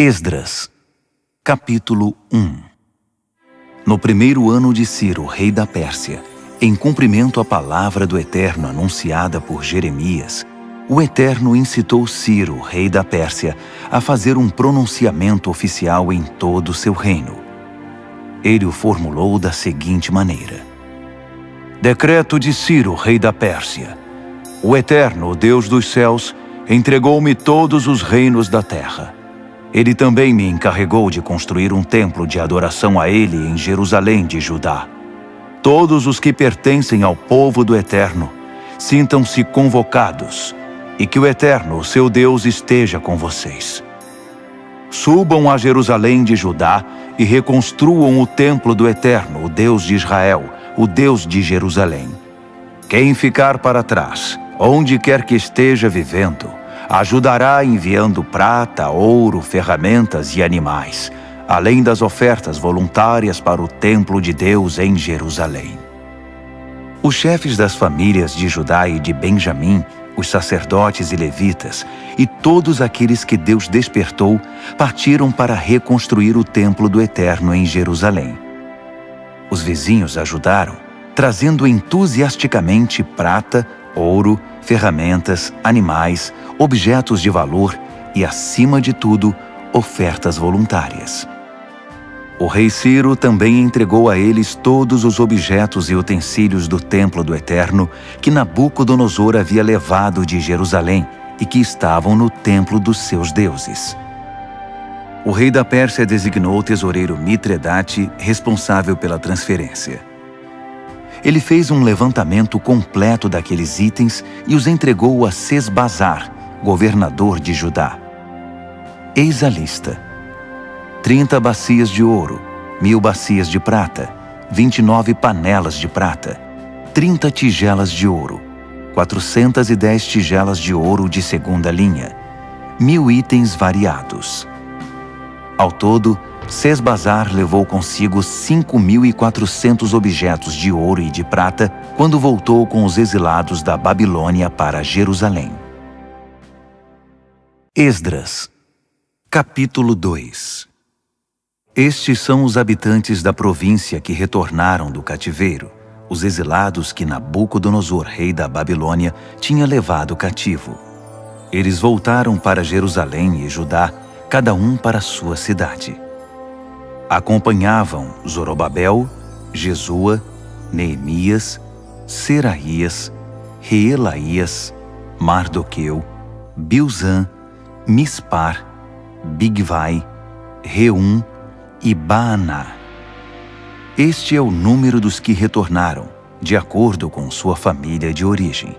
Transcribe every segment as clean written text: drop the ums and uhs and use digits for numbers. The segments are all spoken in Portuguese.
Esdras, capítulo 1. No primeiro ano de Ciro, rei da Pérsia, em cumprimento à palavra do Eterno anunciada por Jeremias, o Eterno incitou Ciro, rei da Pérsia, a fazer um pronunciamento oficial em todo o seu reino. Ele o formulou da seguinte maneira: Decreto de Ciro, rei da Pérsia. O Eterno, o Deus dos céus, entregou-me todos os reinos da terra. Ele também me encarregou de construir um templo de adoração a Ele em Jerusalém de Judá. Todos os que pertencem ao povo do Eterno, sintam-se convocados, e que o Eterno, seu Deus, esteja com vocês. Subam a Jerusalém de Judá e reconstruam o templo do Eterno, o Deus de Israel, o Deus de Jerusalém. Quem ficar para trás, onde quer que esteja vivendo, ajudará enviando prata, ouro, ferramentas e animais, além das ofertas voluntárias para o templo de Deus em Jerusalém. Os chefes das famílias de Judá e de Benjamim, os sacerdotes e levitas, e todos aqueles que Deus despertou, partiram para reconstruir o templo do Eterno em Jerusalém. Os vizinhos ajudaram, trazendo entusiasticamente prata, ouro, ferramentas, animais, objetos de valor e, acima de tudo, ofertas voluntárias. O rei Ciro também entregou a eles todos os objetos e utensílios do templo do Eterno que Nabucodonosor havia levado de Jerusalém e que estavam no templo dos seus deuses. O rei da Pérsia designou o tesoureiro Mitredate responsável pela transferência. Ele fez um levantamento completo daqueles itens e os entregou a Sesbazar, governador de Judá. Eis a lista: 30 bacias de ouro, 1000 bacias de prata, 29 panelas de prata, 30 tigelas de ouro, 410 tigelas de ouro de segunda linha, 1000 itens variados. Ao todo, Sesbazar levou consigo 5.400 objetos de ouro e de prata quando voltou com os exilados da Babilônia para Jerusalém. Esdras, capítulo 2. Estes são os habitantes da província que retornaram do cativeiro, os exilados que Nabucodonosor, rei da Babilônia, tinha levado cativo. Eles voltaram para Jerusalém e Judá, cada um para sua cidade. Acompanhavam Zorobabel, Jesua, Neemias, Seraías, Reelaías, Mardoqueu, Bilzã, Mispar, Bigvai, Reum e Baaná. Este é o número dos que retornaram, de acordo com sua família de origem.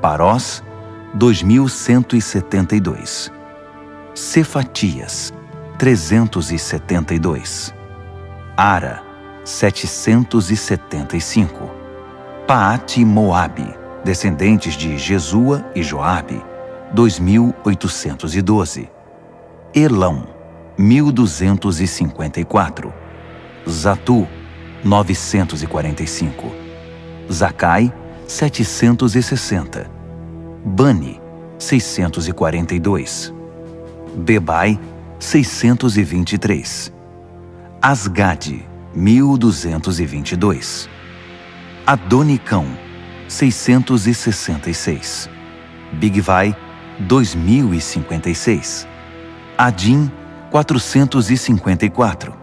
Parós, 2.172. Cefatias, 372. Ara, 775. Paate Moabe, descendentes de Jesua e Joabe, 2.812. Elão, 1.254. Zatu, 945. Zacai, 760. Bani, 642. Bebai, 623. Asgade, 1.222. Adonicão, 666. Bigvai, 2.056. Adim, 454.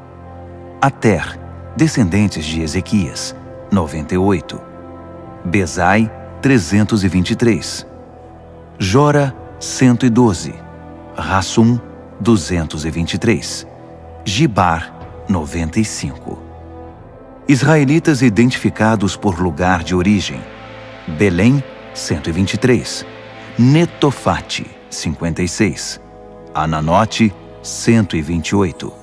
Ater, descendentes de Ezequias, 98. Bezai, 323. Jora, 112. Rassum, 223. Gibar, 95. Israelitas identificados por lugar de origem: Belém, 123. Netofate, 56. Ananote, 128.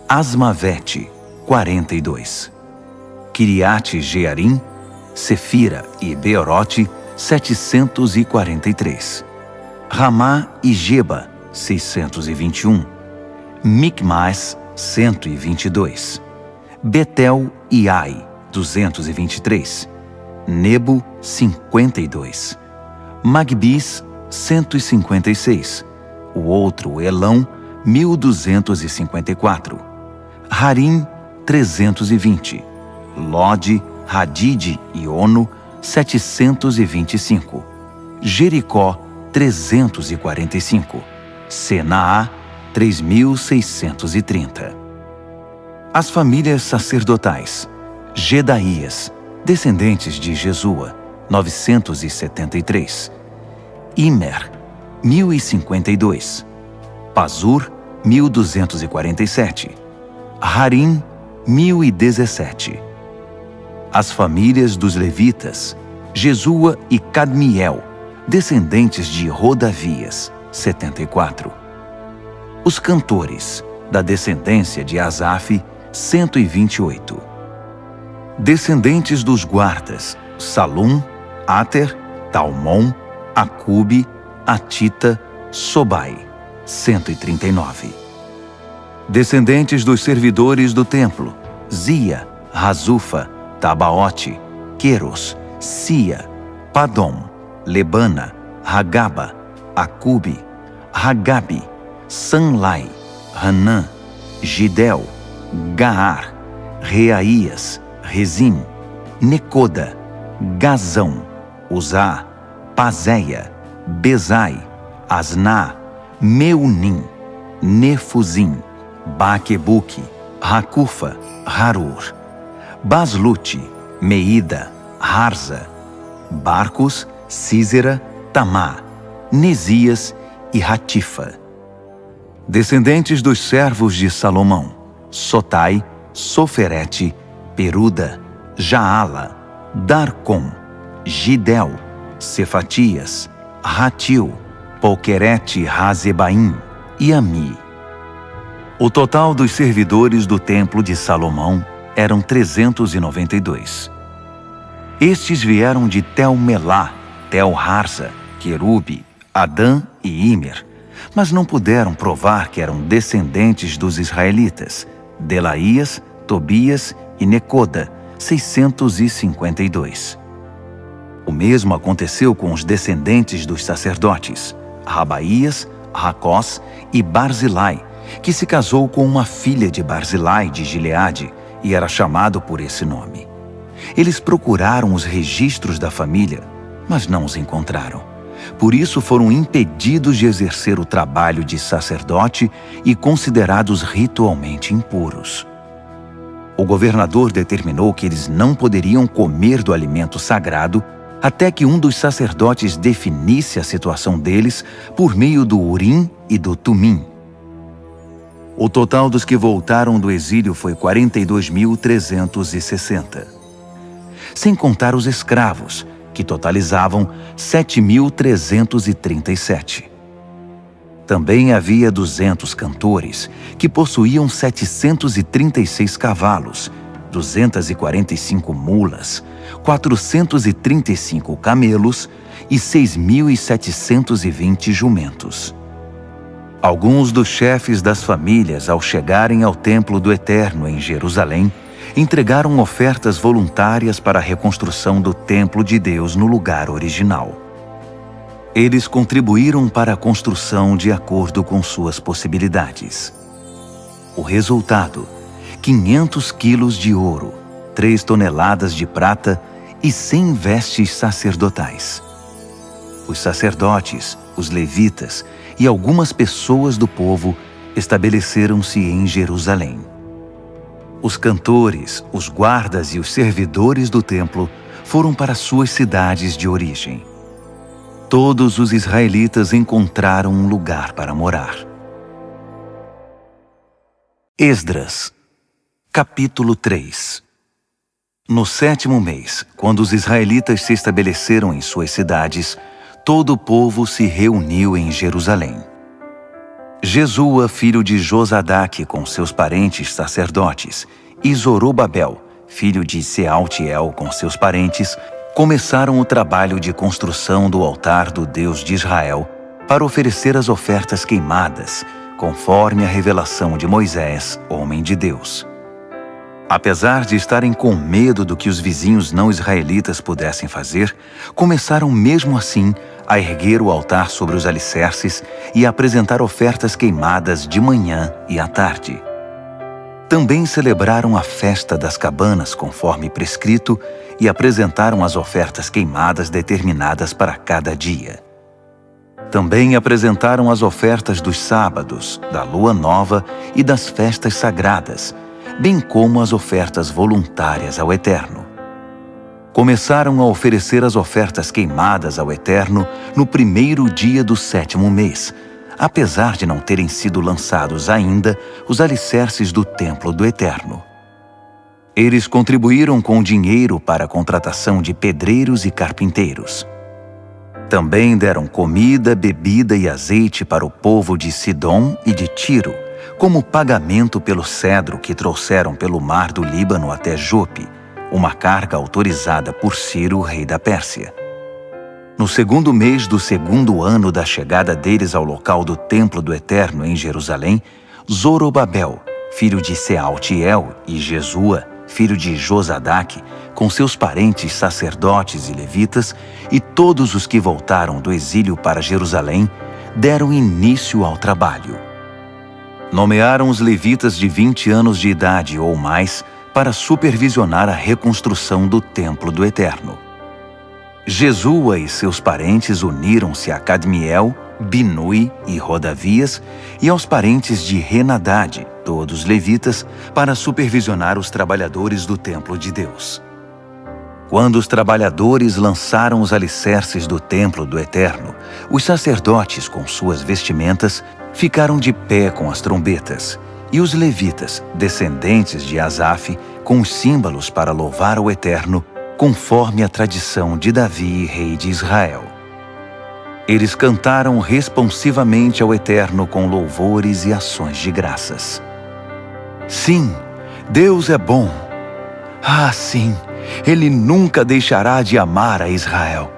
Asmavete, 42. Kiriate Jearim, Sefira e Beerote, 743. Ramá e Geba, 621. Micmas, 122. Betel e Ai, 223. Nebo, 52. Magbis, 156. O outro Elão, 1254. Harim, 320. Lode, Hadide e Ono, 725. Jericó, 345. Senaá, 3630. As famílias sacerdotais: Gedaías, descendentes de Jesua, 973. Imer, 1052. Pazur, 1247. Harim, 1017. As famílias dos levitas: Jesua e Cadmiel, descendentes de Rodavias, 74. Os cantores, da descendência de Asaf, 128. Descendentes dos guardas: Salum, Ater, Talmon, Acube, Atita, Sobai, 139. Descendentes dos servidores do templo: Zia, Razufa, Tabaote, Queros, Sia, Padom, Lebana, Hagaba, Acube, Hagabe, Sanlai, Hanã, Gidel, Gaar, Reaías, Rezim, Necoda, Gazão, Uzá, Pazéia, Bezai, Asná, Meunim, Nefuzim, Baquebuque, Racufa, Harur, Baslute, Meida, Harza, Barcos, Císera, Tamá, Nesias e Ratifa. Descendentes dos servos de Salomão: Sotai, Soferete, Peruda, Jaala, Darcom, Gidel, Cefatias, Ratil, Poquerete Razebaim e Ami. O total dos servidores do templo de Salomão eram 392. Estes vieram de Tel-Melá, Tel-Harza, Querube, Adã e Imer, mas não puderam provar que eram descendentes dos israelitas: Delaías, Tobias e Necoda, 652. O mesmo aconteceu com os descendentes dos sacerdotes: Rabaías, Racós e Barzilai, que se casou com uma filha de Barzilai de Gileade e era chamado por esse nome. Eles procuraram os registros da família, mas não os encontraram. Por isso foram impedidos de exercer o trabalho de sacerdote e considerados ritualmente impuros. O governador determinou que eles não poderiam comer do alimento sagrado até que um dos sacerdotes definisse a situação deles por meio do Urim e do Tumim. O total dos que voltaram do exílio foi 42.360. Sem contar os escravos, que totalizavam 7.337. Também havia 200 cantores, que possuíam 736 cavalos, 245 mulas, 435 camelos e 6.720 jumentos. Alguns dos chefes das famílias, ao chegarem ao templo do Eterno em Jerusalém, entregaram ofertas voluntárias para a reconstrução do templo de Deus no lugar original. Eles contribuíram para a construção de acordo com suas possibilidades. O resultado: 500 quilos de ouro, 3 toneladas de prata e 100 vestes sacerdotais. Os sacerdotes, os levitas e algumas pessoas do povo estabeleceram-se em Jerusalém. Os cantores, os guardas e os servidores do templo foram para suas cidades de origem. Todos os israelitas encontraram um lugar para morar. Esdras, capítulo 3. No 7º mês, quando os israelitas se estabeleceram em suas cidades, todo o povo se reuniu em Jerusalém. Jesua, filho de Josadaque, com seus parentes sacerdotes, e Zorobabel, filho de Sealtiel, com seus parentes, começaram o trabalho de construção do altar do Deus de Israel para oferecer as ofertas queimadas, conforme a revelação de Moisés, homem de Deus. Apesar de estarem com medo do que os vizinhos não israelitas pudessem fazer, começaram mesmo assim a erguer o altar sobre os alicerces e a apresentar ofertas queimadas de manhã e à tarde. Também celebraram a festa das cabanas conforme prescrito e apresentaram as ofertas queimadas determinadas para cada dia. Também apresentaram as ofertas dos sábados, da lua nova e das festas sagradas, bem como as ofertas voluntárias ao Eterno. Começaram a oferecer as ofertas queimadas ao Eterno no primeiro dia do 7º mês, apesar de não terem sido lançados ainda os alicerces do templo do Eterno. Eles contribuíram com dinheiro para a contratação de pedreiros e carpinteiros. Também deram comida, bebida e azeite para o povo de Sidom e de Tiro, como pagamento pelo cedro que trouxeram pelo mar do Líbano até Jope, uma carga autorizada por Ciro, rei da Pérsia. No 2º mês do 2º ano da chegada deles ao local do templo do Eterno em Jerusalém, Zorobabel, filho de Sealtiel, e Jesua, filho de Josadaque, com seus parentes sacerdotes e levitas, e todos os que voltaram do exílio para Jerusalém, deram início ao trabalho. Nomearam os levitas de 20 anos de idade ou mais para supervisionar a reconstrução do templo do Eterno. Jesua e seus parentes uniram-se a Cadmiel, Binui e Rodavias e aos parentes de Renadade, todos levitas, para supervisionar os trabalhadores do templo de Deus. Quando os trabalhadores lançaram os alicerces do templo do Eterno, os sacerdotes, com suas vestimentas, ficaram de pé com as trombetas, e os levitas, descendentes de Asaf, com os símbolos para louvar o Eterno, conforme a tradição de Davi, rei de Israel. Eles cantaram responsivamente ao Eterno com louvores e ações de graças. Sim, Deus é bom. Ah, sim, Ele nunca deixará de amar a Israel.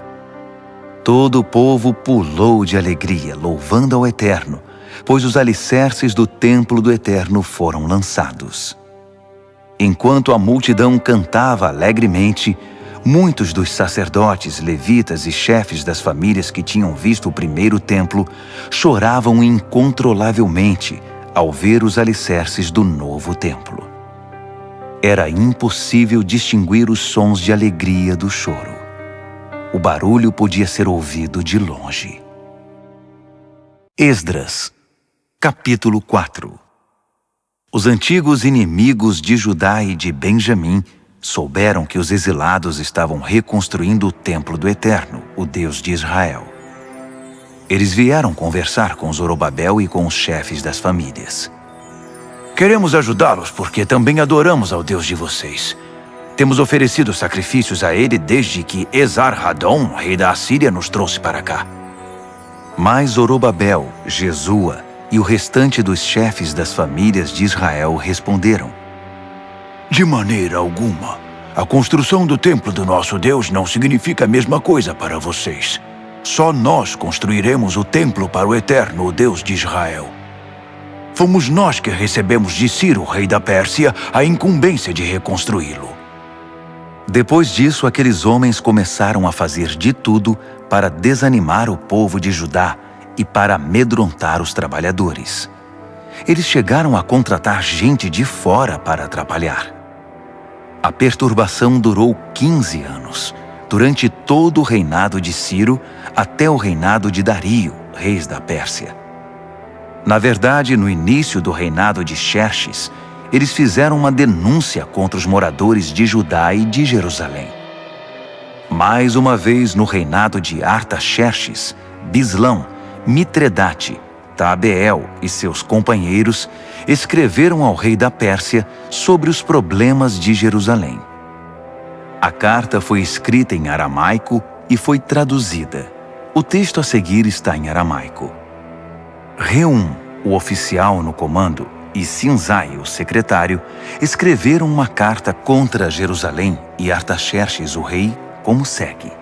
Todo o povo pulou de alegria, louvando ao Eterno, pois os alicerces do templo do Eterno foram lançados. Enquanto a multidão cantava alegremente, muitos dos sacerdotes, levitas e chefes das famílias que tinham visto o primeiro templo choravam incontrolavelmente ao ver os alicerces do novo templo. Era impossível distinguir os sons de alegria do choro. O barulho podia ser ouvido de longe. Esdras, capítulo 4. Os antigos inimigos de Judá e de Benjamim souberam que os exilados estavam reconstruindo o templo do Eterno, o Deus de Israel. Eles vieram conversar com Zorobabel e com os chefes das famílias. Queremos ajudá-los porque também adoramos ao Deus de vocês. Temos oferecido sacrifícios a ele desde que Esar-Hadon, rei da Assíria, nos trouxe para cá. Mas Zorobabel, Jesua e o restante dos chefes das famílias de Israel responderam: de maneira alguma. A construção do templo do nosso Deus não significa a mesma coisa para vocês. Só nós construiremos o templo para o Eterno, o Deus de Israel. Fomos nós que recebemos de Ciro, rei da Pérsia, a incumbência de reconstruí-lo. Depois disso, aqueles homens começaram a fazer de tudo para desanimar o povo de Judá e para amedrontar os trabalhadores. Eles chegaram a contratar gente de fora para atrapalhar. A perturbação durou 15 anos, durante todo o reinado de Ciro até o reinado de Dario, rei da Pérsia. Na verdade, no início do reinado de Xerxes, eles fizeram uma denúncia contra os moradores de Judá e de Jerusalém. Mais uma vez, no reinado de Artaxerxes, Bislão, Mitredate, Tabeel e seus companheiros escreveram ao rei da Pérsia sobre os problemas de Jerusalém. A carta foi escrita em aramaico e foi traduzida. O texto a seguir está em aramaico. Reum, o oficial no comando, e Sinzai, o secretário, escreveram uma carta contra Jerusalém e Artaxerxes, o rei, como segue.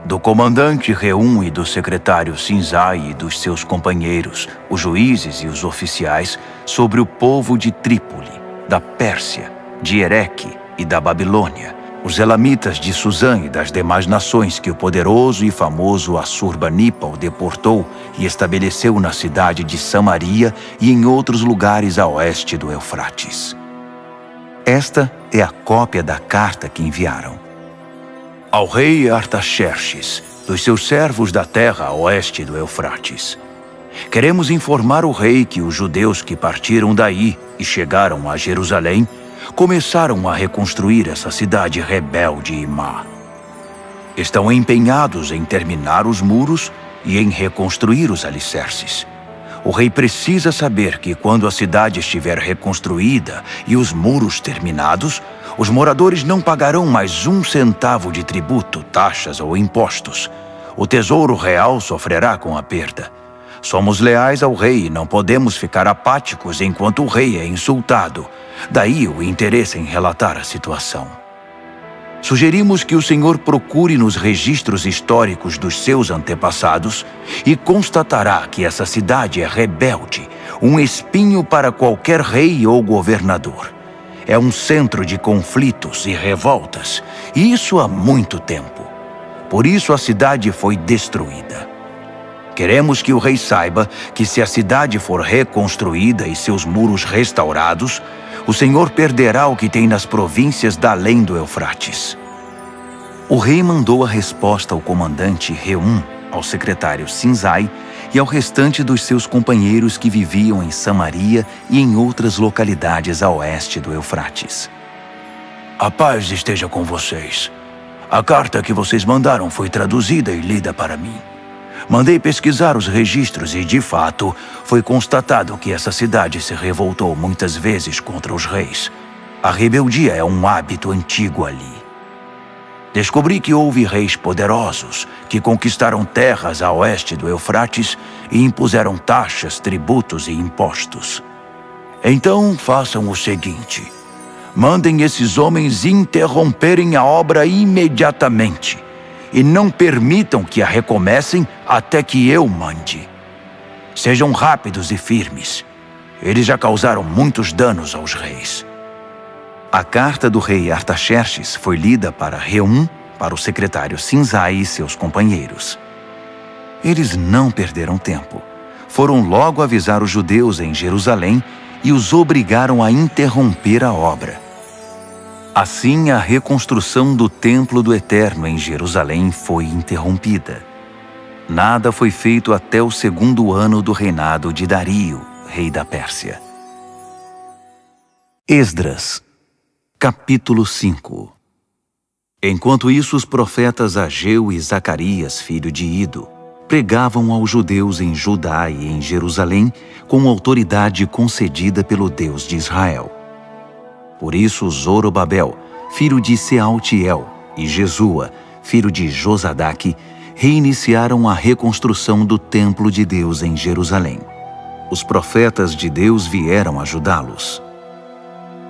Do comandante Reum e do secretário Sinzai e dos seus companheiros, os juízes e os oficiais, sobre o povo de Trípoli, da Pérsia, de Ereque e da Babilônia, os elamitas de Susã e das demais nações que o poderoso e famoso Assurbanipal deportou e estabeleceu na cidade de Samaria e em outros lugares a oeste do Eufrates. Esta é a cópia da carta que enviaram. Ao rei Artaxerxes, dos seus servos da terra a oeste do Eufrates. Queremos informar o rei que os judeus que partiram daí e chegaram a Jerusalém começaram a reconstruir essa cidade rebelde e má. Estão empenhados em terminar os muros e em reconstruir os alicerces. O rei precisa saber que quando a cidade estiver reconstruída e os muros terminados, os moradores não pagarão mais 1 centavo de tributo, taxas ou impostos. O tesouro real sofrerá com a perda. Somos leais ao rei e não podemos ficar apáticos enquanto o rei é insultado. Daí o interesse em relatar a situação. Sugerimos que o senhor procure nos registros históricos dos seus antepassados e constatará que essa cidade é rebelde, um espinho para qualquer rei ou governador. É um centro de conflitos e revoltas, e isso há muito tempo. Por isso a cidade foi destruída. Queremos que o rei saiba que se a cidade for reconstruída e seus muros restaurados, o Senhor perderá o que tem nas províncias da além do Eufrates. O rei mandou a resposta ao comandante Reum, ao secretário Sinzai e ao restante dos seus companheiros que viviam em Samaria e em outras localidades a oeste do Eufrates. A paz esteja com vocês. A carta que vocês mandaram foi traduzida e lida para mim. Mandei pesquisar os registros e, de fato, foi constatado que essa cidade se revoltou muitas vezes contra os reis. A rebeldia é um hábito antigo ali. Descobri que houve reis poderosos que conquistaram terras a oeste do Eufrates e impuseram taxas, tributos e impostos. Então, façam o seguinte. Mandem esses homens interromperem a obra imediatamente. E não permitam que a recomecem até que eu mande. Sejam rápidos e firmes. Eles já causaram muitos danos aos reis. A carta do rei Artaxerxes foi lida para Reum, para o secretário Sinzai e seus companheiros. Eles não perderam tempo. Foram logo avisar os judeus em Jerusalém e os obrigaram a interromper a obra. Assim, a reconstrução do Templo do Eterno em Jerusalém foi interrompida. Nada foi feito até o 2º ano do reinado de Dario, rei da Pérsia. Esdras, capítulo 5. Enquanto isso, os profetas Ageu e Zacarias, filho de Ido, pregavam aos judeus em Judá e em Jerusalém com autoridade concedida pelo Deus de Israel. Por isso Zorobabel, filho de Sealtiel, e Jesua, filho de Josadaque, reiniciaram a reconstrução do templo de Deus em Jerusalém. Os profetas de Deus vieram ajudá-los.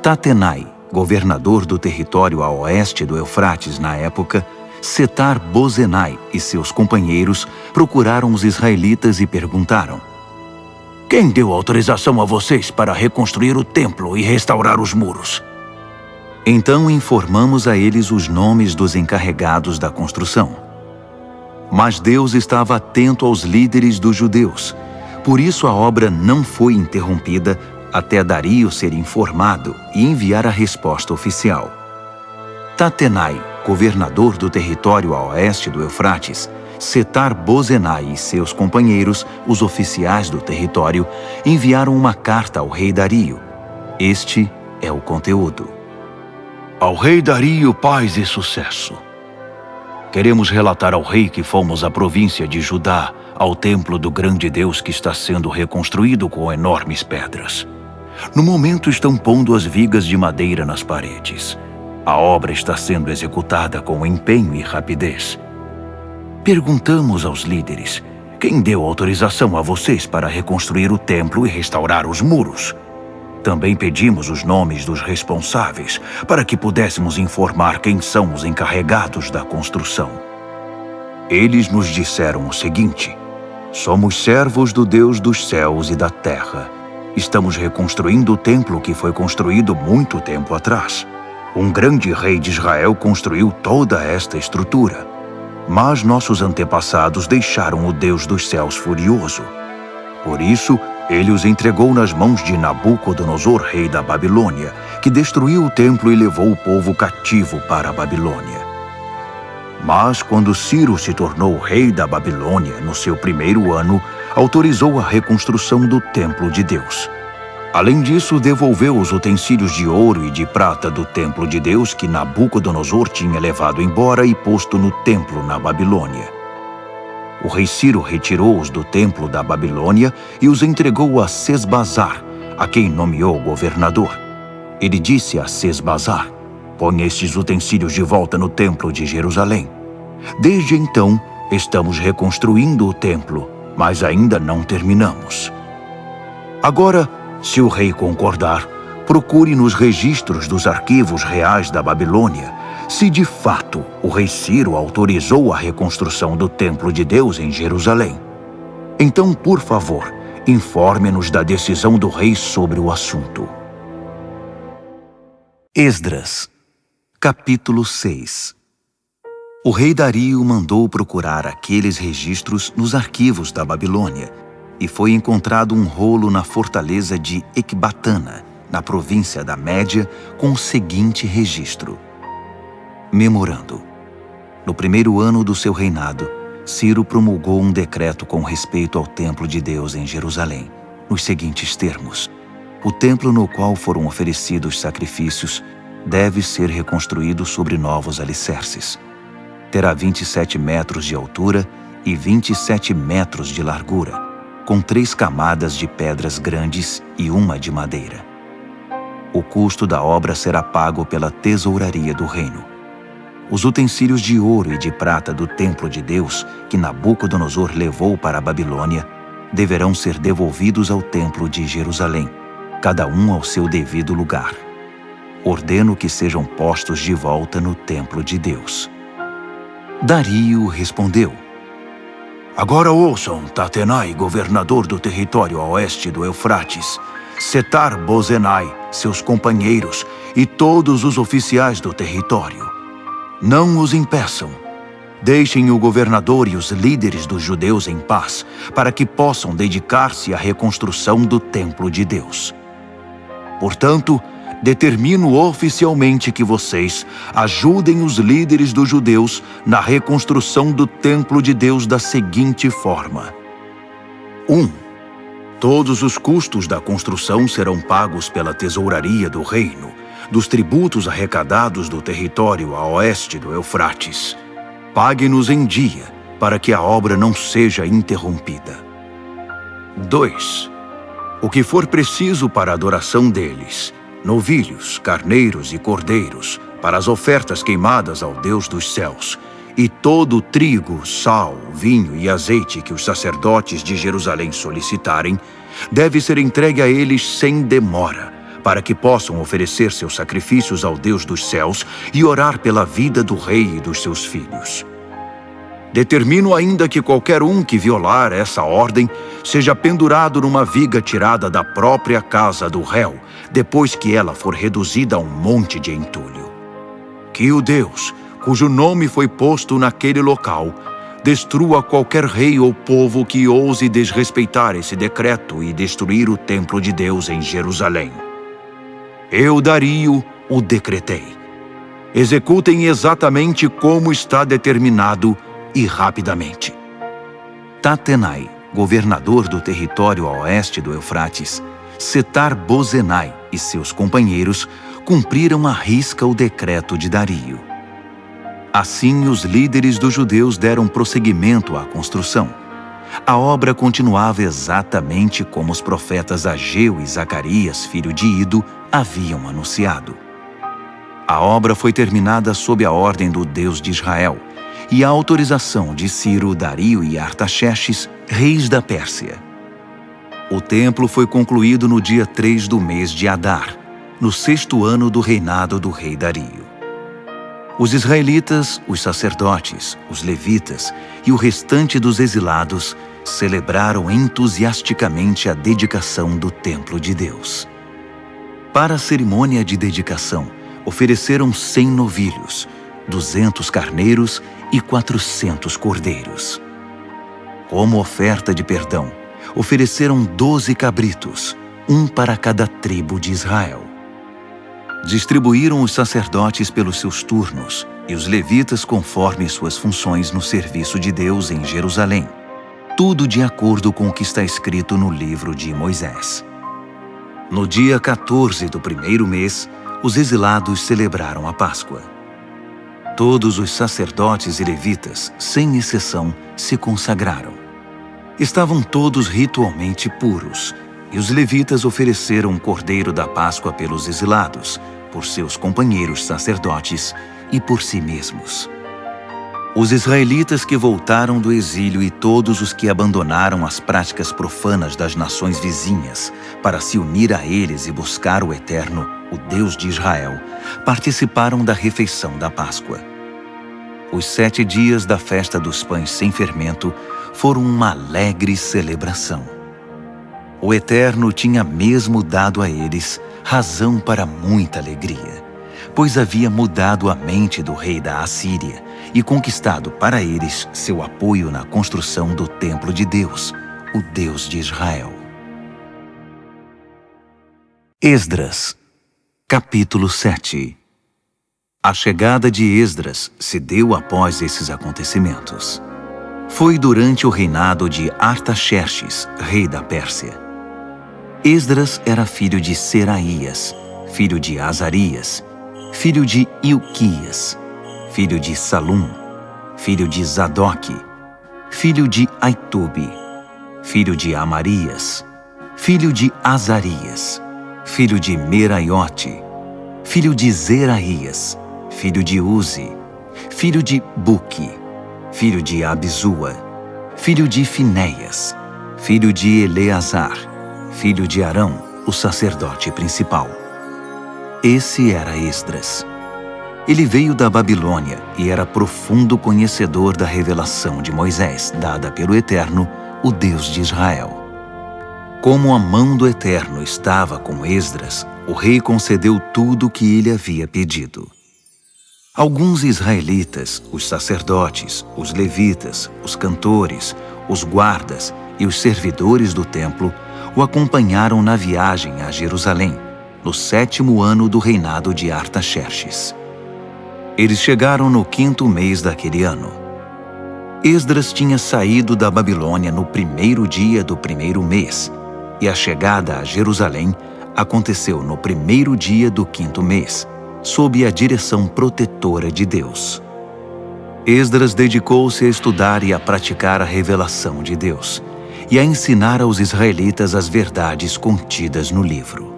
Tatenai, governador do território a oeste do Eufrates na época, Setar-Bozenai e seus companheiros procuraram os israelitas e perguntaram: quem deu autorização a vocês para reconstruir o templo e restaurar os muros? Então informamos a eles os nomes dos encarregados da construção. Mas Deus estava atento aos líderes dos judeus. Por isso a obra não foi interrompida até Dario ser informado e enviar a resposta oficial. Tatenai, governador do território a oeste do Eufrates, Setar-Bozenai e seus companheiros, os oficiais do território, enviaram uma carta ao rei Dario. Este é o conteúdo. Ao rei Dario, paz e sucesso. Queremos relatar ao rei que fomos à província de Judá, ao templo do grande Deus que está sendo reconstruído com enormes pedras. No momento estão pondo as vigas de madeira nas paredes. A obra está sendo executada com empenho e rapidez. Perguntamos aos líderes: quem deu autorização a vocês para reconstruir o templo e restaurar os muros? Também pedimos os nomes dos responsáveis para que pudéssemos informar quem são os encarregados da construção. Eles nos disseram o seguinte: somos servos do Deus dos céus e da terra, Estamos reconstruindo o templo que foi construído muito tempo atrás. Um grande rei de Israel construiu toda esta estrutura. Mas nossos antepassados deixaram o Deus dos céus furioso. Por isso, ele os entregou nas mãos de Nabucodonosor, rei da Babilônia, que destruiu o templo e levou o povo cativo para a Babilônia. Mas quando Ciro se tornou rei da Babilônia, no seu primeiro ano, autorizou a reconstrução do templo de Deus. Além disso, devolveu os utensílios de ouro e de prata do templo de Deus que Nabucodonosor tinha levado embora e posto no templo na Babilônia. O rei Ciro retirou-os do templo da Babilônia e os entregou a Sesbazar, a quem nomeou governador. Ele disse a Sesbazar: "Põe estes utensílios de volta no templo de Jerusalém." Desde então, estamos reconstruindo o templo, mas ainda não terminamos. Agora, se o rei concordar, procure nos registros dos arquivos reais da Babilônia se de fato o rei Ciro autorizou a reconstrução do templo de Deus em Jerusalém. Então, por favor, informe-nos da decisão do rei sobre o assunto. Esdras, capítulo 6. O rei Dario mandou procurar aqueles registros nos arquivos da Babilônia, e foi encontrado um rolo na fortaleza de Ecbatana, na província da Média, com o seguinte registro. Memorando. No primeiro ano do seu reinado, Ciro promulgou um decreto com respeito ao templo de Deus em Jerusalém, nos seguintes termos: o templo no qual foram oferecidos sacrifícios deve ser reconstruído sobre novos alicerces. Terá 27 metros de altura e 27 metros de largura, com 3 camadas de pedras grandes e uma de madeira. O custo da obra será pago pela tesouraria do reino. Os utensílios de ouro e de prata do templo de Deus, que Nabucodonosor levou para a Babilônia, deverão ser devolvidos ao templo de Jerusalém, cada um ao seu devido lugar. Ordeno que sejam postos de volta no templo de Deus. Dario respondeu: Agora ouçam, Tatenai, governador do território a oeste do Eufrates, Setar-Bozenai, seus companheiros e todos os oficiais do território. Não os impeçam. Deixem o governador e os líderes dos judeus em paz, para que possam dedicar-se à reconstrução do templo de Deus. Portanto, determino oficialmente que vocês ajudem os líderes dos judeus na reconstrução do templo de Deus da seguinte forma. 1. Todos os custos da construção serão pagos pela tesouraria do reino, dos tributos arrecadados do território a oeste do Eufrates. Pague-nos em dia, para que a obra não seja interrompida. 2. O que for preciso para a adoração deles, novilhos, carneiros e cordeiros, para as ofertas queimadas ao Deus dos céus, e todo o trigo, sal, vinho e azeite que os sacerdotes de Jerusalém solicitarem, deve ser entregue a eles sem demora, para que possam oferecer seus sacrifícios ao Deus dos céus e orar pela vida do rei e dos seus filhos. Determino ainda que qualquer um que violar essa ordem seja pendurado numa viga tirada da própria casa do réu, depois que ela for reduzida a um monte de entulho. Que o Deus, cujo nome foi posto naquele local, destrua qualquer rei ou povo que ouse desrespeitar esse decreto e destruir o templo de Deus em Jerusalém. Eu, Dario, o decretei. Executem exatamente como está determinado e rapidamente. Tatenai, governador do território a oeste do Eufrates, Setar-Bozenai e seus companheiros cumpriram à risca o decreto de Dario. Assim, os líderes dos judeus deram prosseguimento à construção. A obra continuava exatamente como os profetas Ageu e Zacarias, filho de Ido, haviam anunciado. A obra foi terminada sob a ordem do Deus de Israel e a autorização de Ciro, Dario e Artaxerxes, reis da Pérsia. O templo foi concluído no dia 3 do mês de Adar, no 6º ano do reinado do rei Dario. Os israelitas, os sacerdotes, os levitas e o restante dos exilados celebraram entusiasticamente a dedicação do templo de Deus. Para a cerimônia de dedicação, ofereceram 100 novilhos, 200 carneiros e 400 cordeiros. Como oferta de perdão, ofereceram 12 cabritos, um para cada tribo de Israel. Distribuíram os sacerdotes pelos seus turnos e os levitas conforme suas funções no serviço de Deus em Jerusalém, tudo de acordo com o que está escrito no livro de Moisés. No dia 14 do primeiro mês, os exilados celebraram a Páscoa. Todos os sacerdotes e levitas, sem exceção, se consagraram. Estavam todos ritualmente puros, e os levitas ofereceram o cordeiro da Páscoa pelos exilados, por seus companheiros sacerdotes e por si mesmos. Os israelitas que voltaram do exílio e todos os que abandonaram as práticas profanas das nações vizinhas para se unir a eles e buscar o Eterno, o Deus de Israel, participaram da refeição da Páscoa. Os 7 dias da festa dos pães sem fermento foram uma alegre celebração. O Eterno tinha mesmo dado a eles razão para muita alegria, pois havia mudado a mente do rei da Assíria e conquistado para eles seu apoio na construção do templo de Deus, o Deus de Israel. Esdras, capítulo 7. A chegada de Esdras se deu após esses acontecimentos. Foi durante o reinado de Artaxerxes, rei da Pérsia. Esdras era filho de Seraías, filho de Azarias, filho de Ilquias, filho de Salum, filho de Zadoque, filho de Aitube, filho de Amarias, filho de Azarias, filho de Meraiote, filho de Zeraías, filho de Uzi, filho de Buque, filho de Abizua, filho de Finéias, filho de Eleazar, filho de Arão, o sacerdote principal. Esse era Esdras. Ele veio da Babilônia e era profundo conhecedor da revelação de Moisés, dada pelo Eterno, o Deus de Israel. Como a mão do Eterno estava com Esdras, o rei concedeu tudo o que ele havia pedido. Alguns israelitas, os sacerdotes, os levitas, os cantores, os guardas e os servidores do templo o acompanharam na viagem a Jerusalém, no 7º ano do reinado de Artaxerxes. Eles chegaram no 5º mês daquele ano. Esdras tinha saído da Babilônia no 1º dia do 1º mês, e a chegada a Jerusalém aconteceu no 1º dia do 5º mês, sob a direção protetora de Deus. Esdras dedicou-se a estudar e a praticar a revelação de Deus, e a ensinar aos israelitas as verdades contidas no livro.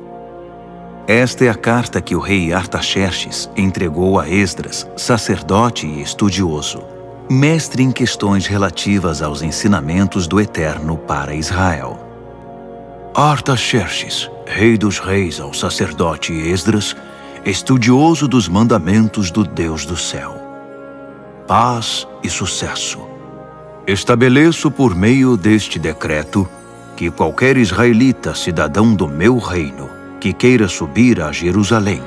Esta é a carta que o rei Artaxerxes entregou a Esdras, sacerdote e estudioso, mestre em questões relativas aos ensinamentos do Eterno para Israel. Artaxerxes, rei dos reis, ao sacerdote Esdras, estudioso dos mandamentos do Deus do céu. Paz e sucesso. Estabeleço por meio deste decreto que qualquer israelita, cidadão do meu reino, que queira subir a Jerusalém,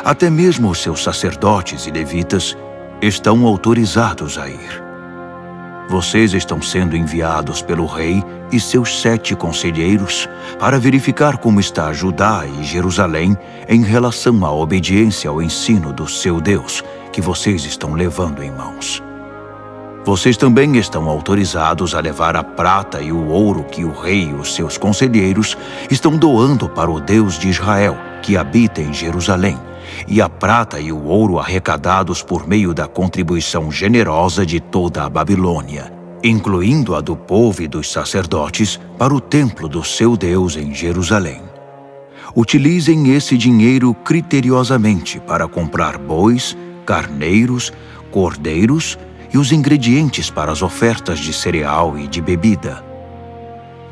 até mesmo os seus sacerdotes e levitas, estão autorizados a ir. Vocês estão sendo enviados pelo rei e seus 7 conselheiros para verificar como está Judá e Jerusalém em relação à obediência ao ensino do seu Deus, que vocês estão levando em mãos. Vocês também estão autorizados a levar a prata e o ouro que o rei e os seus conselheiros estão doando para o Deus de Israel, que habita em Jerusalém, e a prata e o ouro arrecadados por meio da contribuição generosa de toda a Babilônia, incluindo a do povo e dos sacerdotes, para o templo do seu Deus em Jerusalém. Utilizem esse dinheiro criteriosamente para comprar bois, carneiros, cordeiros e os ingredientes para as ofertas de cereal e de bebida.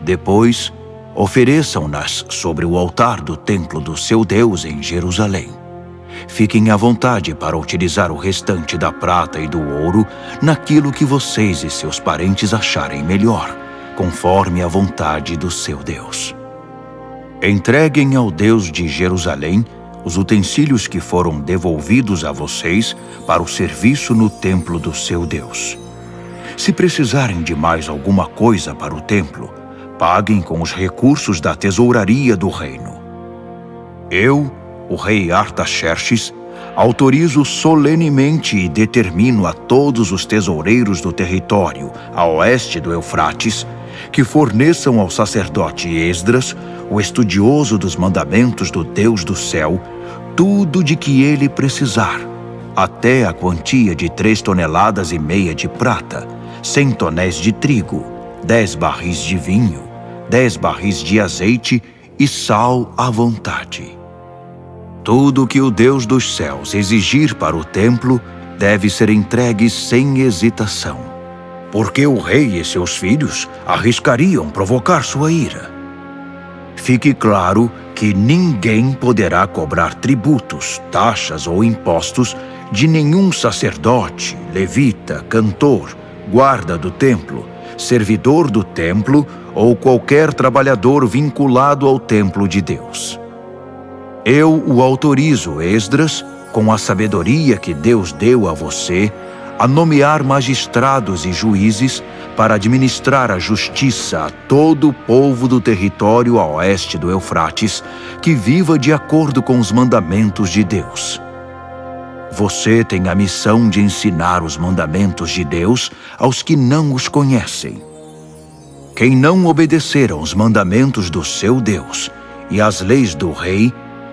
Depois, ofereçam-nas sobre o altar do templo do seu Deus em Jerusalém. Fiquem à vontade para utilizar o restante da prata e do ouro naquilo que vocês e seus parentes acharem melhor, conforme a vontade do seu Deus. Entreguem ao Deus de Jerusalém os utensílios que foram devolvidos a vocês para o serviço no templo do seu Deus. Se precisarem de mais alguma coisa para o templo, paguem com os recursos da tesouraria do reino. Eu, o rei Artaxerxes, autorizo solenemente e determino a todos os tesoureiros do território a oeste do Eufrates que forneçam ao sacerdote Esdras, o estudioso dos mandamentos do Deus do céu, tudo de que ele precisar, até a quantia de 3,5 toneladas de prata, 100 tonéis de trigo, 10 barris de vinho, 10 barris de azeite e sal à vontade. Tudo que o Deus dos céus exigir para o templo deve ser entregue sem hesitação, porque o rei e seus filhos arriscariam provocar sua ira. Fique claro que ninguém poderá cobrar tributos, taxas ou impostos de nenhum sacerdote, levita, cantor, guarda do templo, servidor do templo ou qualquer trabalhador vinculado ao templo de Deus. Eu o autorizo, Esdras, com a sabedoria que Deus deu a você, a nomear magistrados e juízes para administrar a justiça a todo o povo do território a oeste do Eufrates, que viva de acordo com os mandamentos de Deus. Você tem a missão de ensinar os mandamentos de Deus aos que não os conhecem. Quem não obedecer aos mandamentos do seu Deus e às leis do rei,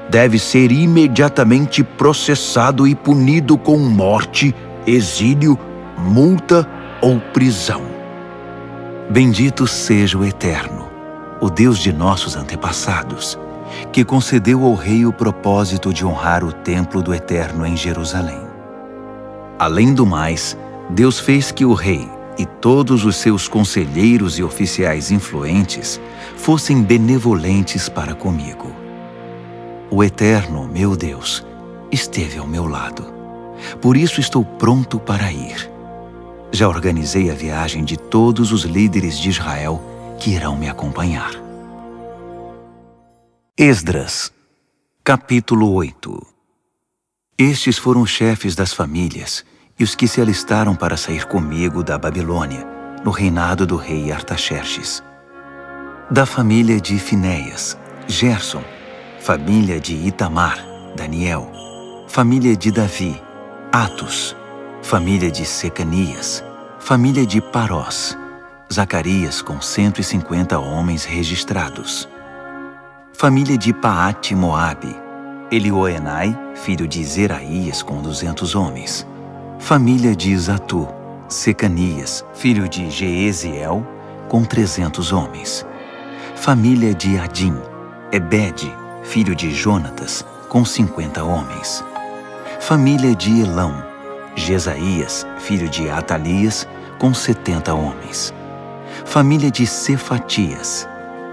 deve ser imediatamente processado e punido com morte, exílio, multa ou prisão. Bendito seja o Eterno, o Deus de nossos antepassados, que concedeu ao rei o propósito de honrar o templo do Eterno em Jerusalém. Além do mais, Deus fez que o rei e todos os seus conselheiros e oficiais influentes fossem benevolentes para comigo. O Eterno, meu Deus, esteve ao meu lado. Por isso estou pronto para ir. Já organizei a viagem de todos os líderes de Israel que irão me acompanhar. Esdras, capítulo 8. Estes foram os chefes das famílias e os que se alistaram para sair comigo da Babilônia, no reinado do rei Artaxerxes. Da família de Finéias, Gerson; família de Itamar, Daniel; família de Davi, Atos; família de Secanias; família de Parós, Zacarias com 150 homens registrados; família de Paate-Moabe, Elioenai, filho de Zeraías com 200 homens; família de Zatu, Secanias, filho de Jeeziel, com 300 homens; família de Adim, Ebede, filho de Jonatas, com 50 homens; família de Elão, Jesaías, filho de Atalias, com 70 homens; família de Cefatias,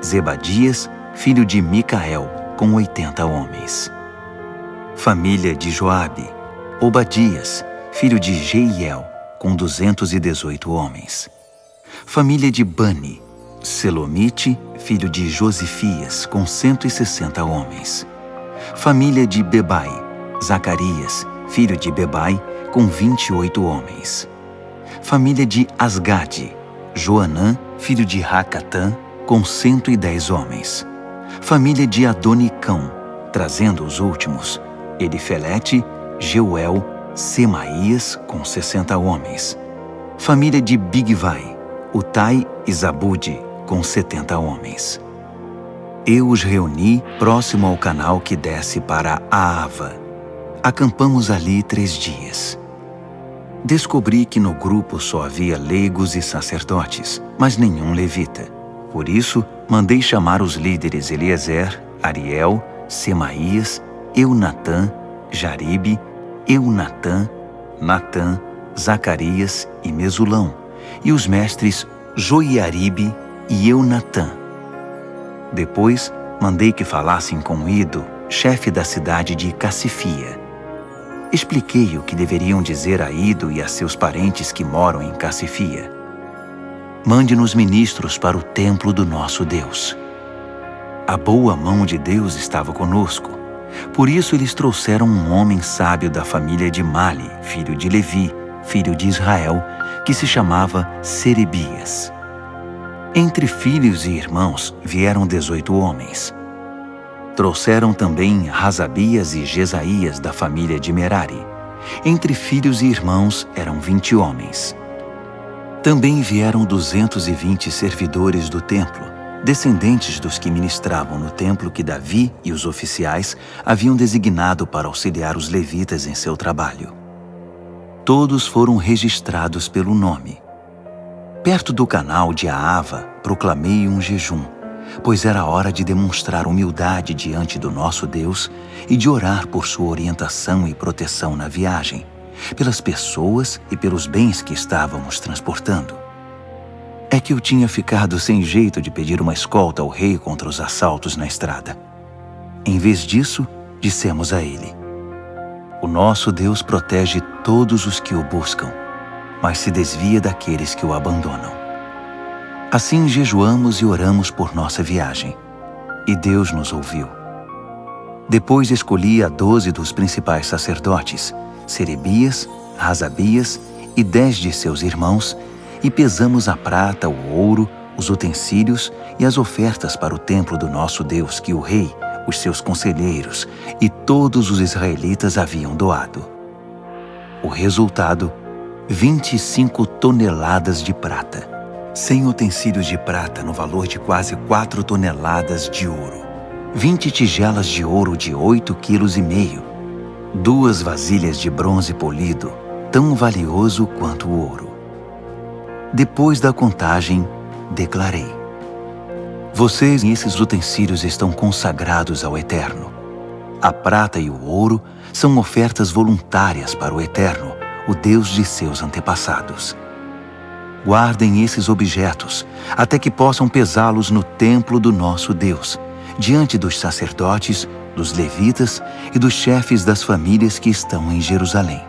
Zebadias, filho de Micael, com 80 homens; família de Joabe, Obadias, filho de Jeiel, com 218 homens; família de Bani, Selomite, filho de Josifias, com 160 homens; família de Bebai, Zacarias, filho de Bebai, com 28 homens; família de Asgade, Joanã, filho de Racatã, com 110 homens; família de Adonicão, trazendo os últimos, Elifelete, Jeuel, Semaías, com 60 homens; família de Bigvai, Utai e Zabude, com 70 homens. Eu os reuni próximo ao canal que desce para Aava. Acampamos ali 3 dias. Descobri que no grupo só havia leigos e sacerdotes, mas nenhum levita. Por isso, mandei chamar os líderes Eliezer, Ariel, Semaías, Eunatã, Jaribe, Eunatã, Natã, Zacarias e Mesulão, e os mestres Joiaribe e Eunatã. Depois, mandei que falassem com Ido, chefe da cidade de Cassifia. Expliquei o que deveriam dizer a Ido e a seus parentes que moram em Cassifia. mande-nos ministros para o templo do nosso Deus. A boa mão de Deus estava conosco. Por isso eles trouxeram um homem sábio da família de Mali, filho de Levi, filho de Israel, que se chamava Serebias. Entre filhos e irmãos vieram 18 homens. Trouxeram também Razabias e Jesaías da família de Merari. Entre filhos e irmãos eram 20 homens. Também vieram 220 servidores do templo, descendentes dos que ministravam no templo que Davi e os oficiais haviam designado para auxiliar os levitas em seu trabalho. Todos foram registrados pelo nome. Perto do canal de Ahava, proclamei um jejum, pois era hora de demonstrar humildade diante do nosso Deus e de orar por sua orientação e proteção na viagem, pelas pessoas e pelos bens que estávamos transportando. É que eu tinha ficado sem jeito de pedir uma escolta ao rei contra os assaltos na estrada. Em vez disso, dissemos a ele: o nosso Deus protege todos os que o buscam, mas se desvia daqueles que o abandonam. Assim jejuamos e oramos por nossa viagem, e Deus nos ouviu. Depois escolhi a 12 dos principais sacerdotes, Serebias, Razabias e 10 de seus irmãos, e pesamos a prata, o ouro, os utensílios e as ofertas para o templo do nosso Deus que o rei, os seus conselheiros e todos os israelitas haviam doado. O resultado: 25 toneladas de prata, 100 utensílios de prata no valor de quase 4 toneladas de ouro, 20 tigelas de ouro de 8,5 kg, 2 vasilhas de bronze polido, tão valioso quanto o ouro. Depois da contagem, declarei: vocês e esses utensílios estão consagrados ao Eterno. A prata e o ouro são ofertas voluntárias para o Eterno, o Deus de seus antepassados. Guardem esses objetos até que possam pesá-los no templo do nosso Deus, diante dos sacerdotes, dos levitas e dos chefes das famílias que estão em Jerusalém.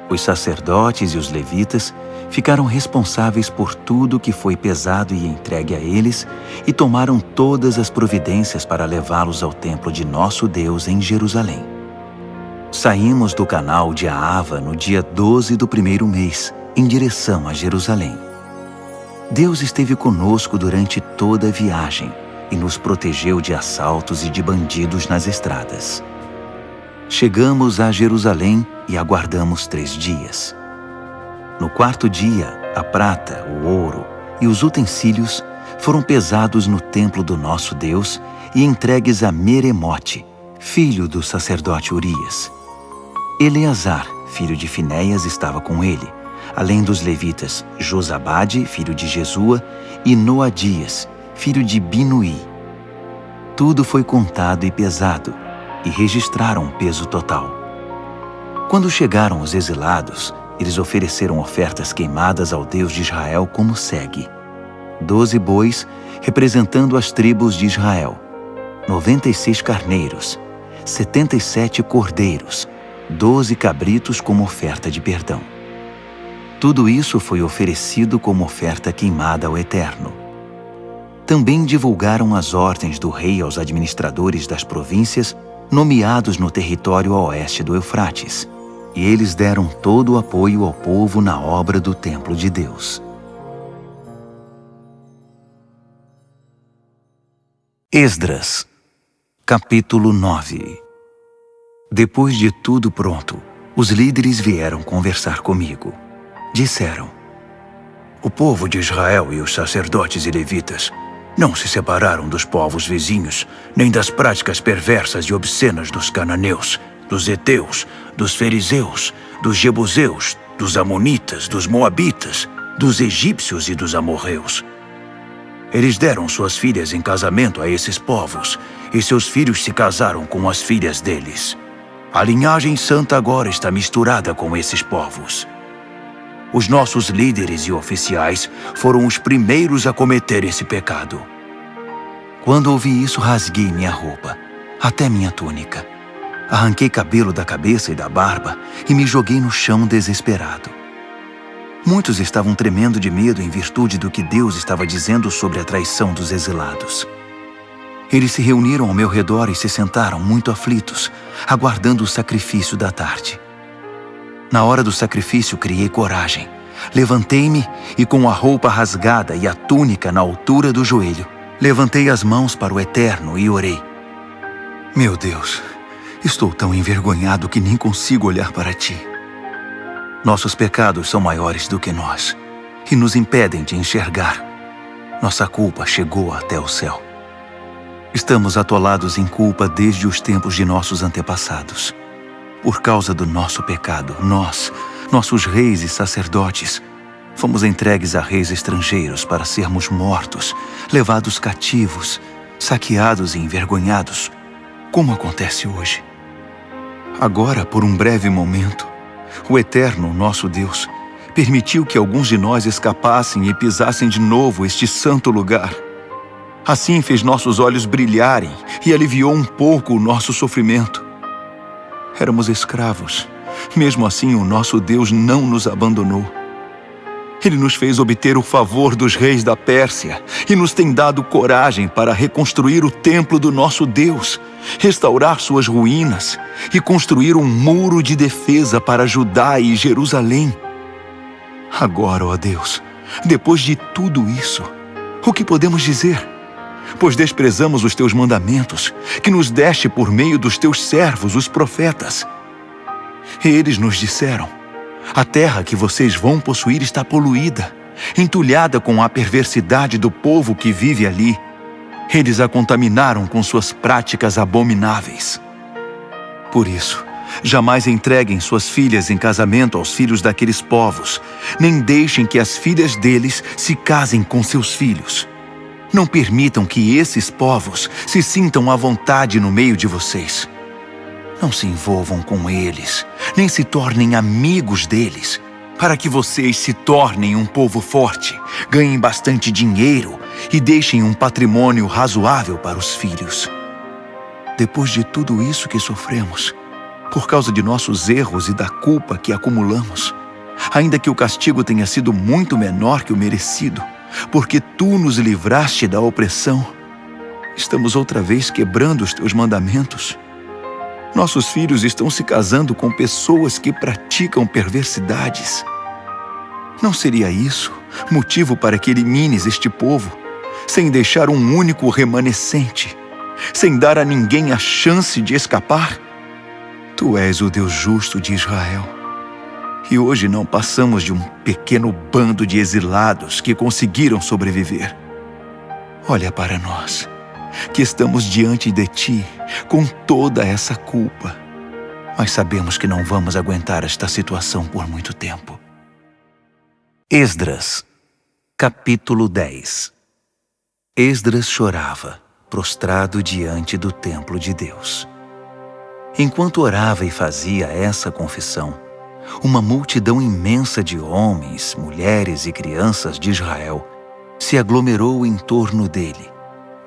Os sacerdotes e os levitas ficaram responsáveis por tudo que foi pesado e entregue a eles e tomaram todas as providências para levá-los ao templo de nosso Deus em Jerusalém. Saímos do canal de Ahava no dia 12 do primeiro mês, em direção a Jerusalém. Deus esteve conosco durante toda a viagem e nos protegeu de assaltos e de bandidos nas estradas. Chegamos a Jerusalém e aguardamos 3 dias. No 4º dia, a prata, o ouro e os utensílios foram pesados no templo do nosso Deus e entregues a Meremote, filho do sacerdote Urias. Eleazar, filho de Finéias, estava com ele, além dos levitas Josabade, filho de Jesua, e Noadias, filho de Binuí. Tudo foi contado e pesado, e registraram o peso total. Quando chegaram os exilados, eles ofereceram ofertas queimadas ao Deus de Israel como segue: 12 bois, representando as tribos de Israel, 96 carneiros, 77 cordeiros, 12 cabritos como oferta de perdão. Tudo isso foi oferecido como oferta queimada ao Eterno. Também divulgaram as ordens do rei aos administradores das províncias nomeados no território a oeste do Eufrates, e eles deram todo o apoio ao povo na obra do templo de Deus. Esdras, capítulo 9. Depois de tudo pronto, os líderes vieram conversar comigo. Disseram: o povo de Israel e os sacerdotes e levitas não se separaram dos povos vizinhos, nem das práticas perversas e obscenas dos cananeus, dos heteus, dos fariseus, dos jebuseus, dos amonitas, dos moabitas, dos egípcios e dos amorreus. Eles deram suas filhas em casamento a esses povos, e seus filhos se casaram com as filhas deles. A linhagem santa agora está misturada com esses povos. Os nossos líderes e oficiais foram os primeiros a cometer esse pecado. Quando ouvi isso, rasguei minha roupa, até minha túnica. Arranquei cabelo da cabeça e da barba e me joguei no chão desesperado. Muitos estavam tremendo de medo em virtude do que Deus estava dizendo sobre a traição dos exilados. Eles se reuniram ao meu redor e se sentaram muito aflitos, aguardando o sacrifício da tarde. Na hora do sacrifício, criei coragem. Levantei-me e, com a roupa rasgada e a túnica na altura do joelho, levantei as mãos para o Eterno e orei. Meu Deus, estou tão envergonhado que nem consigo olhar para ti. Nossos pecados são maiores do que nós e nos impedem de enxergar. Nossa culpa chegou até o céu. Estamos atolados em culpa desde os tempos de nossos antepassados. Por causa do nosso pecado, nós, nossos reis e sacerdotes, fomos entregues a reis estrangeiros para sermos mortos, levados cativos, saqueados e envergonhados, como acontece hoje. Agora, por um breve momento, o Eterno, nosso Deus, permitiu que alguns de nós escapassem e pisassem de novo este santo lugar. Assim fez nossos olhos brilharem e aliviou um pouco o nosso sofrimento. Éramos escravos. Mesmo assim, o nosso Deus não nos abandonou. Ele nos fez obter o favor dos reis da Pérsia e nos tem dado coragem para reconstruir o templo do nosso Deus, restaurar suas ruínas e construir um muro de defesa para Judá e Jerusalém. Agora, ó Deus, depois de tudo isso, o que podemos dizer? Pois desprezamos os teus mandamentos, que nos deste por meio dos teus servos, os profetas. Eles nos disseram: a terra que vocês vão possuir está poluída, entulhada com a perversidade do povo que vive ali. Eles a contaminaram com suas práticas abomináveis. Por isso, jamais entreguem suas filhas em casamento aos filhos daqueles povos, nem deixem que as filhas deles se casem com seus filhos. Não permitam que esses povos se sintam à vontade no meio de vocês. Não se envolvam com eles, nem se tornem amigos deles, para que vocês se tornem um povo forte, ganhem bastante dinheiro e deixem um patrimônio razoável para os filhos. Depois de tudo isso que sofremos, por causa de nossos erros e da culpa que acumulamos, ainda que o castigo tenha sido muito menor que o merecido, porque tu nos livraste da opressão, estamos outra vez quebrando os teus mandamentos. Nossos filhos estão se casando com pessoas que praticam perversidades. Não seria isso motivo para que elimines este povo, sem deixar um único remanescente, sem dar a ninguém a chance de escapar? Tu és o Deus justo de Israel. E hoje não passamos de um pequeno bando de exilados que conseguiram sobreviver. Olha para nós, que estamos diante de ti com toda essa culpa. Mas sabemos que não vamos aguentar esta situação por muito tempo. Esdras, capítulo 10. Esdras chorava, prostrado diante do templo de Deus. Enquanto orava e fazia essa confissão, uma multidão imensa de homens, mulheres e crianças de Israel se aglomerou em torno dele,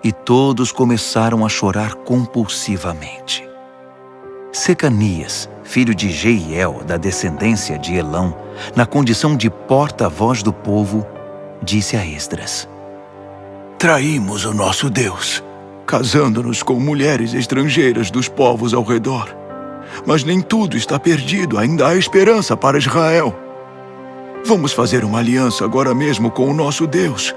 e todos começaram a chorar compulsivamente. Secanias, filho de Jeiel, da descendência de Elão, na condição de porta-voz do povo, disse a Esdras: Traímos o nosso Deus, casando-nos com mulheres estrangeiras dos povos ao redor. Mas nem tudo está perdido, ainda há esperança para Israel. Vamos fazer uma aliança agora mesmo com o nosso Deus.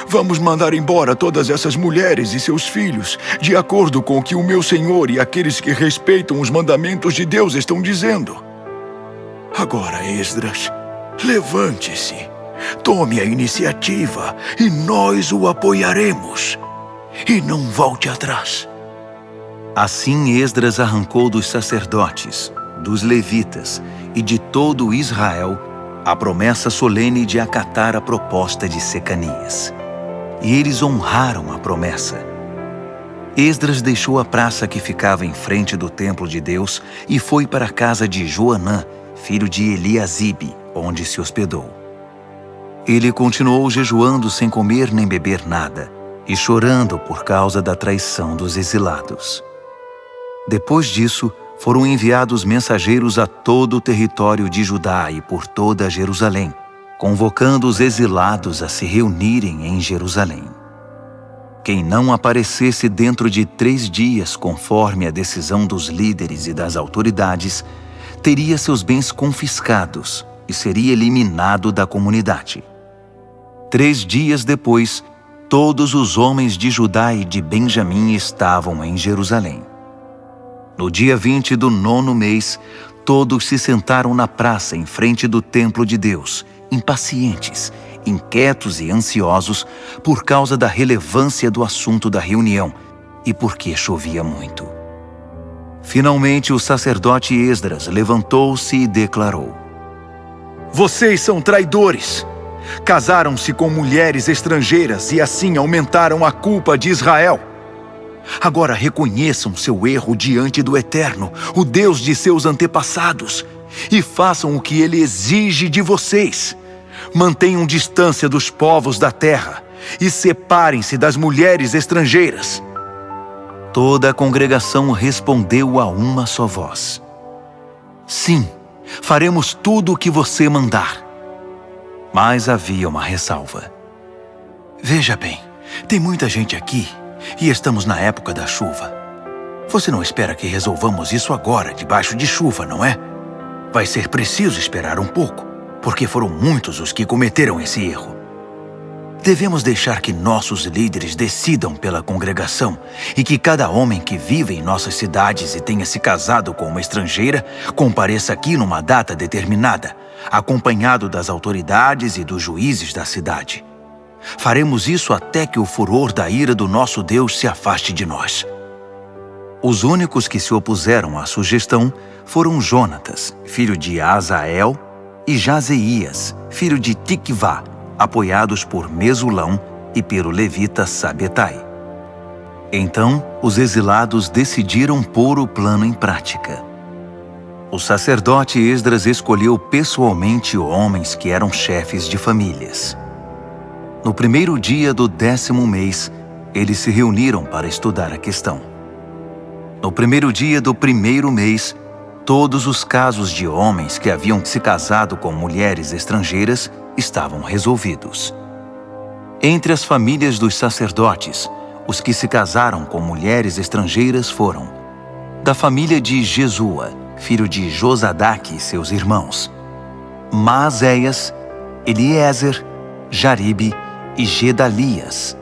Vamos mandar embora todas essas mulheres e seus filhos, de acordo com o que o meu Senhor e aqueles que respeitam os mandamentos de Deus estão dizendo. Agora, Esdras, levante-se, tome a iniciativa e nós o apoiaremos. E não volte atrás. Assim Esdras arrancou dos sacerdotes, dos levitas e de todo Israel a promessa solene de acatar a proposta de Secanias. E eles honraram a promessa. Esdras deixou a praça que ficava em frente do templo de Deus e foi para a casa de Joanã, filho de Eliasibe, onde se hospedou. Ele continuou jejuando sem comer nem beber nada e chorando por causa da traição dos exilados. Depois disso, foram enviados mensageiros a todo o território de Judá e por toda Jerusalém, convocando os exilados a se reunirem em Jerusalém. Quem não aparecesse dentro de 3 dias, conforme a decisão dos líderes e das autoridades, teria seus bens confiscados e seria eliminado da comunidade. 3 dias depois, todos os homens de Judá e de Benjamim estavam em Jerusalém. No dia 20 do 9º mês, todos se sentaram na praça em frente do templo de Deus, impacientes, inquietos e ansiosos por causa da relevância do assunto da reunião e porque chovia muito. Finalmente, o sacerdote Esdras levantou-se e declarou: Vocês são traidores! Casaram-se com mulheres estrangeiras e assim aumentaram a culpa de Israel. Agora reconheçam seu erro diante do Eterno, o Deus de seus antepassados, e façam o que Ele exige de vocês. Mantenham distância dos povos da terra e separem-se das mulheres estrangeiras. Toda a congregação respondeu a uma só voz: Sim, faremos tudo o que você mandar. Mas havia uma ressalva. Veja bem, tem muita gente aqui e estamos na época da chuva. Você não espera que resolvamos isso agora, debaixo de chuva, não é? Vai ser preciso esperar um pouco, porque foram muitos os que cometeram esse erro. Devemos deixar que nossos líderes decidam pela congregação e que cada homem que vive em nossas cidades e tenha se casado com uma estrangeira compareça aqui numa data determinada, acompanhado das autoridades e dos juízes da cidade. Faremos isso até que o furor da ira do nosso Deus se afaste de nós. Os únicos que se opuseram à sugestão foram Jonatas, filho de Azael, e Jazeías, filho de Tiquvá, apoiados por Mesulão e pelo levita Sabetai. Então, os exilados decidiram pôr o plano em prática. O sacerdote Esdras escolheu pessoalmente homens que eram chefes de famílias. No primeiro dia do 10º mês, eles se reuniram para estudar a questão. No primeiro dia do 1º mês, todos os casos de homens que haviam se casado com mulheres estrangeiras estavam resolvidos. Entre as famílias dos sacerdotes, os que se casaram com mulheres estrangeiras foram: da família de Jesua, filho de Josadaque e seus irmãos, Maazéias, Eliezer, Jaribe e Gedalias.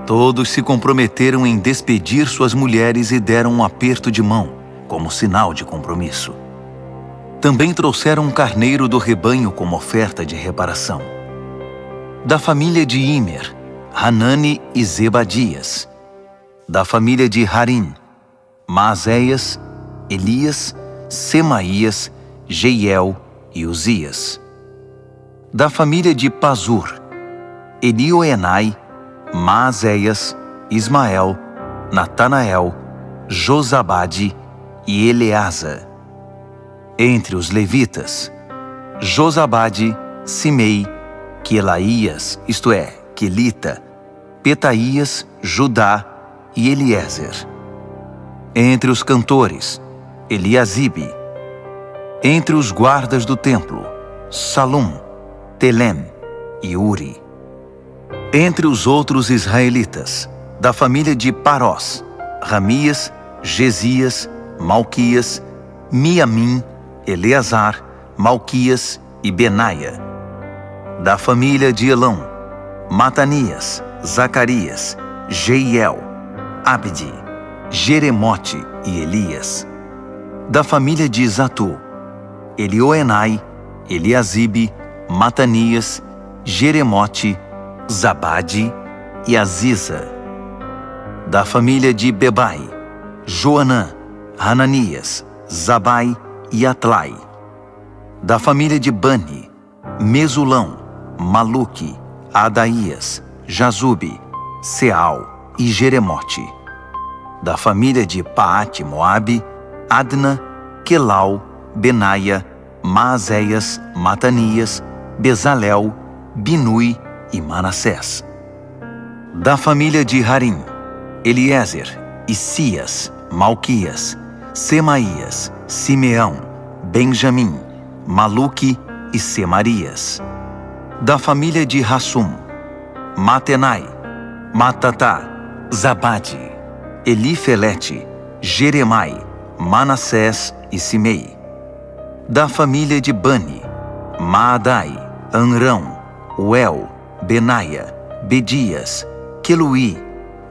Todos se comprometeram em despedir suas mulheres e deram um aperto de mão, como sinal de compromisso. Também trouxeram um carneiro do rebanho como oferta de reparação. Da família de Imer, Hanani e Zebadias. Da família de Harim, Maazéias, Elias, Semaías, Jeiel e Uzias. Da família de Pazur, Elioenai, Maazéias, Ismael, Natanael, Josabade e Eleasa. Entre os levitas, Josabade, Simei, Quelaías, isto é, Quelita, Petaías, Judá e Eliezer. Entre os cantores, Eliasibe. Entre os guardas do templo, Salum, Telem e Uri. Entre os outros israelitas, da família de Parós, Ramias, Gesias, Malquias, Miamim, Eleazar, Malquias e Benaia. Da família de Elão, Matanias, Zacarias, Jeiel, Abdi, Jeremote e Elias. Da família de Zatu, Elioenai, Eliasibe, Matanias, Jeremote, Zabade e Aziza. Da família de Bebai, Joanã, Hananias, Zabai e Atlai. Da família de Bani, Mesulão, Maluque, Adaías, Jazube, Seal e Jeremote. Da família de Paate-Moabe, Adna, Quelau, Benaia, Maazéias, Matanias, Bezalel, Binui e Manassés. Da família de Harim, Eliezer, Isias, Malquias, Semaías, Simeão, Benjamim, Maluque e Semarias. Da família de Hassum: Matenai, Matatá, Zabade, Elifelete, Jeremai, Manassés e Simei. Da família de Bani: Maadai, Anrão, Uel, Benaia, Bedias, Queluí,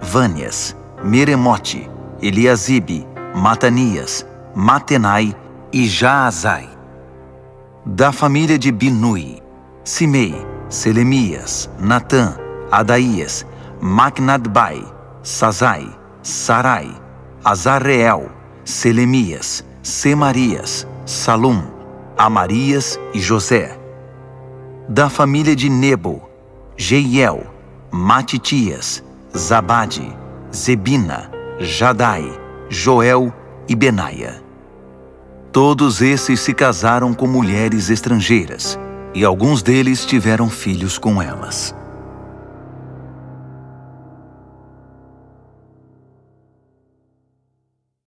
Vânias, Meremote, Eliasibe, Matanias, Matenai e Jaazai. Da família de Binui: Simei, Selemias, Natã, Adaías, Macnadbai, Sazai, Sarai, Azarreel, Selemias, Semarias, Salum, Amarias e José. Da família de Nebo: Jeiel, Matitias, Zabade, Zebina, Jadai, Joel e Benaia. Todos esses se casaram com mulheres estrangeiras, e alguns deles tiveram filhos com elas.